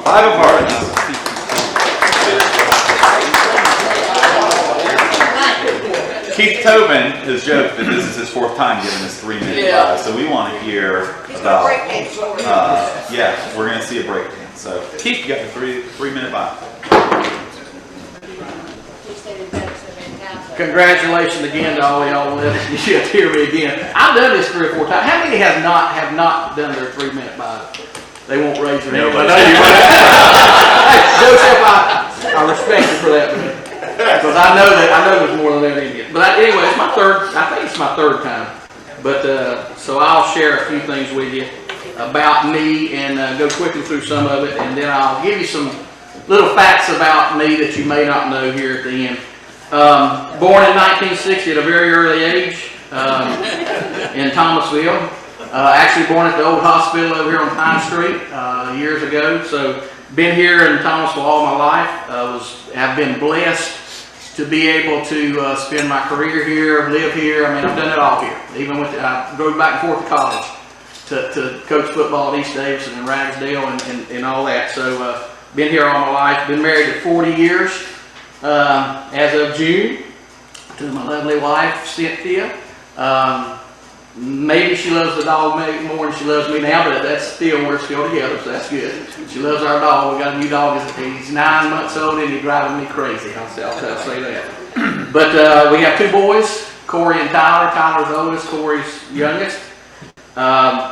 5 of hearts. Keith Tobin has joked that this is his 4th time giving us 3-minute prize, so we want to hear about. Yeah, we're going to see a breakdown. So Keith, you got the 3-minute buy. Congratulations again to all y'all that you hear me again. I've done this 3 or 4 times. How many have not done their 3-minute buy? They won't raise their hand. But hey, Joseph, I respect you for that, because I know there's more than that in you. But anyway, it's my third. I think it's my 3rd time. But so I'll share a few things with you about me and go quickly through some of it, and then I'll give you some little facts about me that you may not know here at the end. Born in 1960 at a very early age in Thomasville. Actually born at the old hospital over here on Pine Street years ago. So been here in Thomasville all my life. Have been blessed to be able to spend my career here, live here. I mean, I've done it all here. Even I drove back and forth to college to coach football at East Davidson and Ragsdale and all that. So been here all my life. Been married to 40 years. As of June, to my lovely wife, Cynthia. Maybe she loves the dog more than she loves me now, but we're still together, so that's good. She loves our dog. We got a new dog. He's 9 months old and he's driving me crazy. I'll say that. But we have 2 boys, Corey and Tyler. Tyler's the oldest, Corey's youngest.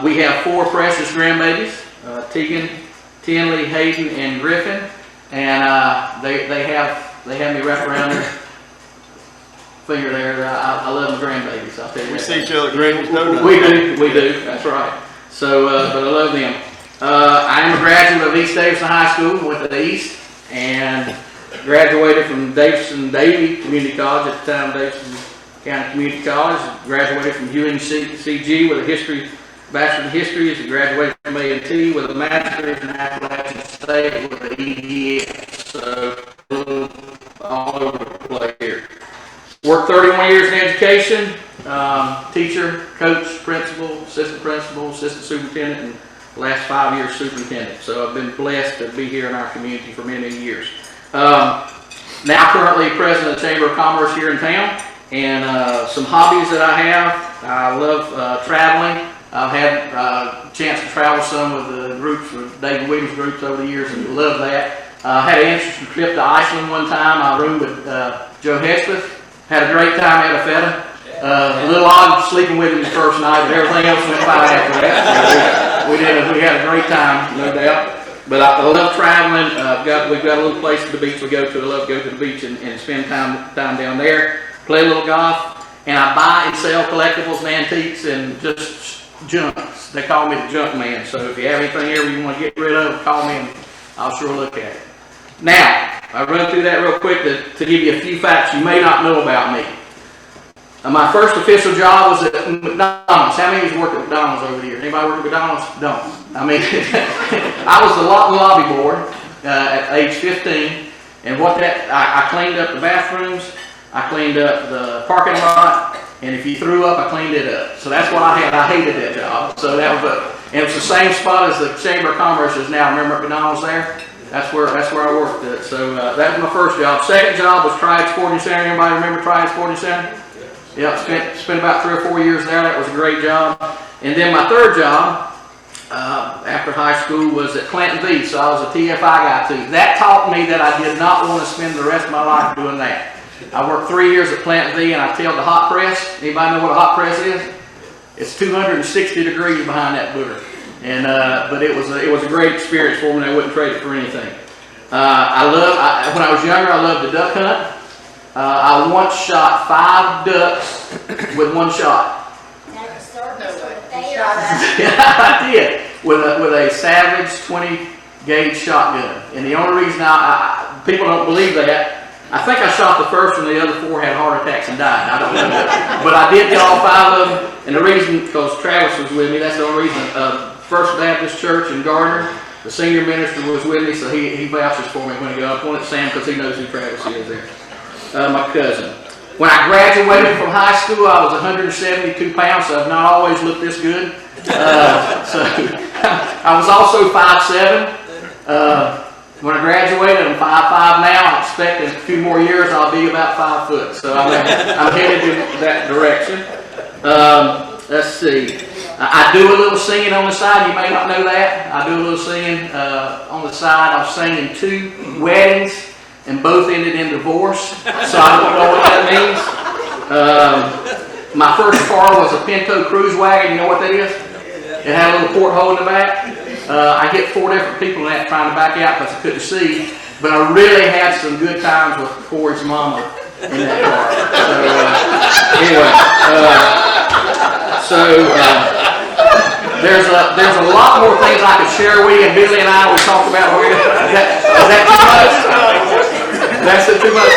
We have 4 precious grandbabies, Tegan, Tinley, Hayden, and Griffin. And they have me wrapped around their finger there. I love my grandbabies. I'll tell you. We see each other great. We do. That's right. So, but I love them. I am a graduate of East Davidson High School. Went to the East and graduated from Davidson-Davie Community College at the time, Davidson County Community College. Graduated from UNCG with a Bachelor in History. Graduated from A&T with a Master's in Appalachian State with an EDS. So all over the place here. Worked 31 years in education, teacher, coach, principal, assistant superintendent, and the last 5 years superintendent. So I've been blessed to be here in our community for many years. Now currently president of the Chamber of Commerce here in town, and some hobbies that I have. I love traveling. I've had a chance to travel some with the groups, with David Williams groups over the years, and love that. Had an interesting trip to Iceland one time. I roomed with Joe Hesketh. Had a great time at a feta. A little odd sleeping with him the first night, but everything else went fine after that. So we had a great time, no doubt. But I love traveling. We've got a little place at the beach we go to. I love to go to the beach and spend time down there. Play a little golf. And I buy and sell collectibles and antiques and just junks. They call me the junk man. So if you have anything ever you want to get rid of, call me and I'll sure look at it. Now, I run through that real quick to give you a few facts you may not know about me. My first official job was at McDonald's. How many of you worked at McDonald's over the years? Anybody work at McDonald's? Don't. I mean, I was the lobby boy at age 15, and I cleaned up the bathrooms, I cleaned up the parking lot, and if you threw up, I cleaned it up. So that's what I had. I hated that job. So that was and it's the same spot as the Chamber of Commerce is now. Remember at McDonald's there? That's where I worked at. So that was my first job. Second job was Triad Sporting Center. Anybody remember Triad Sporting Center? Yeah, spent about 3 or 4 years there. That was a great job. And then my third job after high school was at Clanton V. So I was a TFI guy too. That taught me that I did not want to spend the rest of my life doing that. I worked 3 years at Clanton V and I tailed the hot press. Anybody know what a hot press is? It's 260 degrees behind that booger. And but it was a great experience for me, and I wouldn't trade it for anything. When I was younger, I loved to duck hunt. I once shot 5 ducks with one shot. Yeah, I did with a Savage 20 gauge shotgun. And the only reason people don't believe that. I think I shot the first one, the other 4 had heart attacks and died. I don't know. But I did get all 5 of them. And the reason, because Travis was with me, that's the only reason. First Baptist Church in Gardner, the senior minister was with me, so he vouches for me when I go up. I pointed at Sam because he knows who Travis is there. My cousin. When I graduated from high school, I was 172 pounds, so I've not always looked this good. So I was also 5'7". When I graduated, I'm 5'5" now. I expect in a few more years I'll be about 5 foot. So I'm headed in that direction. Let's see. I do a little singing on the side. You may not know that. I do a little singing on the side. I've sang in 2 weddings, and both ended in divorce. So I don't know what that means. My first car was a Pinto Cruise Wagon. You know what that is? It had a little porthole in the back. I hit 4 different people in that trying to back out because I couldn't see. But I really had some good times with Corey's mama in that car. So there's a lot more things I could share with you. And Billy and I would talk about. Is that too much? That's too much.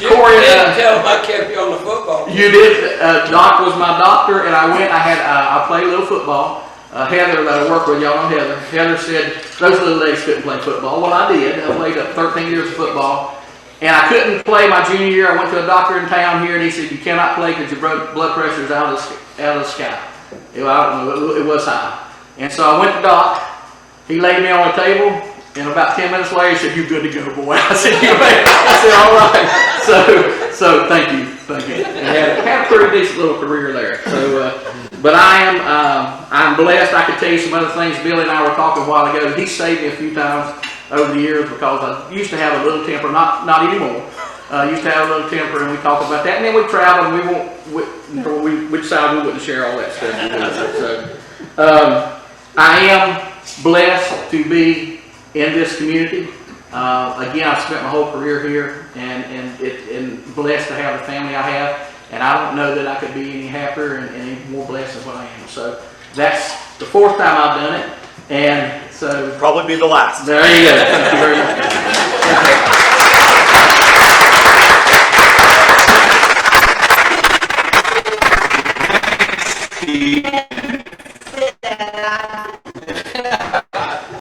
Corey, you didn't tell him I kept you on the football. You did. Doc was my doctor, and I went. I played a little football. Heather, that I work with, y'all know Heather. Heather said those little ladies couldn't play football. Well, I did. I played 13 years of football, and I couldn't play my junior year. I went to a doctor in town here, and he said you cannot play because your blood pressure is out of the sky. I don't know. It was high, and so I went to Doc. He laid me on the table. And about 10 minutes later, he said, "You're good to go, boy." I said, "All right." So thank you. And had a pretty decent little career there. So, but I'm blessed. I could tell you some other things. Billy and I were talking a while ago. He saved me a few times over the years because I used to have a little temper. Not anymore. Used to have a little temper, and we talked about that. And then we traveled, and we decided we wouldn't share all that stuff. So, I am blessed to be in this community. Again, I've spent my whole career here and blessed to have the family I have. And I don't know that I could be any happier and any more blessed than what I am. So that's the 4th time I've done it. And so Probably be the last. there you go. Thank you very much.